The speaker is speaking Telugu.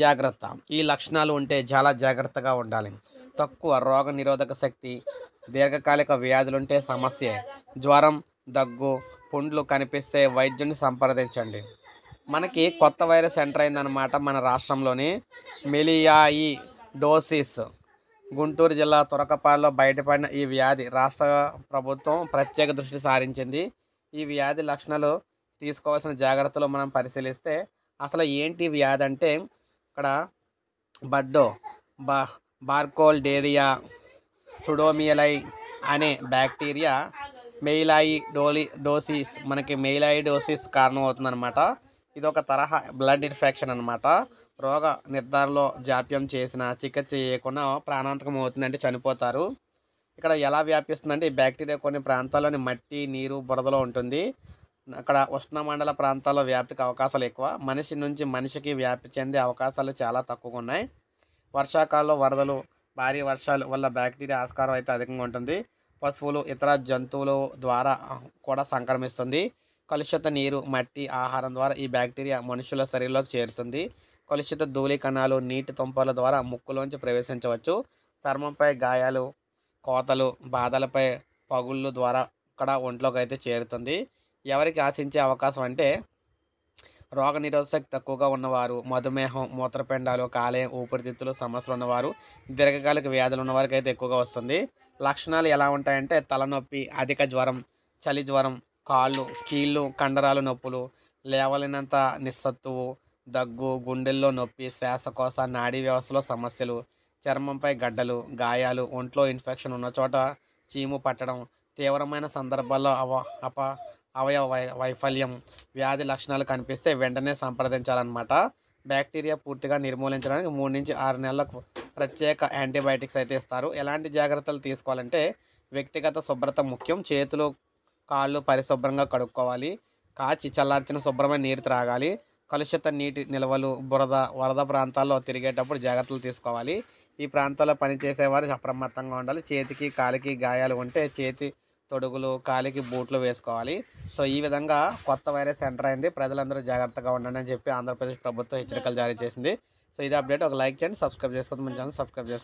జాగ్రత్త. ఈ లక్షణాలు ఉంటే చాలా జాగ్రత్తగా ఉండాలి. తక్కువ రోగనిరోధక శక్తి, దీర్ఘకాలిక వ్యాధులుంటే సమస్యే. జ్వరం, దగ్గు, పుండ్లు కనిపిస్తే వైద్యుని సంప్రదించండి. మనకి కొత్త వైరస్ ఎంటర్ అయిందనమాట మన రాష్ట్రంలోని. మెలియాయిడోసిస్. గుంటూరు జిల్లా తురకపాడులో బయటపడిన ఈ వ్యాధి రాష్ట్ర ప్రభుత్వం ప్రత్యేక దృష్టి సారించింది. ఈ వ్యాధి లక్షణాలు, తీసుకోవాల్సిన జాగ్రత్తలు మనం పరిశీలిస్తే అసలు ఏంటి వ్యాధి అంటే ఇక్కడ బడ్డో బా బార్కోల్డేరియా సుడోమియలై అనే బ్యాక్టీరియా మెయిలాయిడోసిస్ కారణం అవుతుందన్నమాట. ఇది ఒక తరహా బ్లడ్ ఇన్ఫెక్షన్ అనమాట. రోగ నిర్ధారణలో జాప్యం చేసిన, చికిత్స చేయకుండా ప్రాణాంతకం అవుతుందంటే చనిపోతారు. ఇక్కడ ఎలా వ్యాపిస్తుందంటే ఈ బ్యాక్టీరియా కొన్ని ప్రాంతాల్లోని మట్టి, నీరు, బురదలో ఉంటుంది. అక్కడ ఉష్ణమండల ప్రాంతాల్లో వ్యాప్తికి అవకాశాలు ఎక్కువ. మనిషి నుంచి మనిషికి వ్యాప్తి చెందే అవకాశాలు చాలా తక్కువగా ఉన్నాయి. వర్షాకాలంలో వరదలు, భారీ వర్షాల వల్ల బ్యాక్టీరియా ఆస్కారం అయితే అధికంగా ఉంటుంది. పశువులు, ఇతర జంతువుల ద్వారా కూడా సంక్రమిస్తుంది. కలుషిత నీరు, మట్టి, ఆహారం ద్వారా ఈ బ్యాక్టీరియా మనుషుల శరీరంలోకి చేరుతుంది. కలుషిత ధూళి కణాలు, నీటి తుంపర్ల ద్వారా ముక్కులోంచి ప్రవేశించవచ్చు. చర్మంపై గాయాలు, కోతలు, బాధలపై పగుళ్ళు ద్వారా ఇక్కడ ఒంట్లోకి అయితే చేరుతుంది. ఎవరికి ఆశించే అవకాశం అంటే రోగనిరోధక శక్తి తక్కువగా ఉన్నవారు, మధుమేహం, మూత్రపిండాలు, కాలేయం, ఊపిరితిత్తులు సమస్యలు ఉన్నవారు, దీర్ఘకాలిక వ్యాధులు ఉన్నవారికి అయితే ఎక్కువగా వస్తుంది. లక్షణాలు ఎలా ఉంటాయంటే తలనొప్పి, అధిక జ్వరం, చలి జ్వరం, కాళ్ళు, కీళ్ళు, కండరాలు నొప్పులు, లేవలేనంత నిస్సత్తువు, దగ్గు, గుండెల్లో నొప్పి, శ్వాసకోశ, నాడీ వ్యవస్థలో సమస్యలు, చర్మంపై గడ్డలు, గాయాలు, ఒంట్లో ఇన్ఫెక్షన్ ఉన్న చోట చీము పట్టడం, తీవ్రమైన సందర్భాల్లో అవయవ వైఫల్యం, వ్యాధి లక్షణాలు కనిపిస్తే వెంటనే సంప్రదించాలన్నమాట. బ్యాక్టీరియా పూర్తిగా నిర్మూలించడానికి 3 నుంచి 6 నెలలకు ప్రత్యేక యాంటీబయాటిక్స్ అయితే ఇస్తారు. ఎలాంటి జాగ్రత్తలు తీసుకోవాలంటే వ్యక్తిగత శుభ్రత ముఖ్యం. చేతులు, కాళ్ళు పరిశుభ్రంగా కడుక్కోవాలి. కాచి చల్లార్చిన శుభ్రమైన నీరు త్రాగాలి. కలుషిత నీటి నిల్వలు, బురద, వరద ప్రాంతాల్లో తిరిగేటప్పుడు జాగ్రత్తలు తీసుకోవాలి. ఈ ప్రాంతాల్లో పనిచేసేవారు అప్రమత్తంగా ఉండాలి. చేతికి, కాలికి గాయాలు ఉంటే చేతి తొడుగులు, కాలికి బూట్లు వేసుకోవాలి. సో ఈ విధంగా కొత్త వైరస్ ఎంటర్ అయింది. ప్రజలందరూ జాగ్రత్తగా ఉండండి అని చెప్పి ఆంధ్రప్రదేశ్ ప్రభుత్వం హెచ్చరికలు జారీ చేసింది. సో ఇది అప్డేట్. ఒక లైక్ చేయండి, సబ్స్క్రైబ్ చేసుకోండి, మన ఛానల్ సబ్స్క్రైబ్ చేసుకోండి.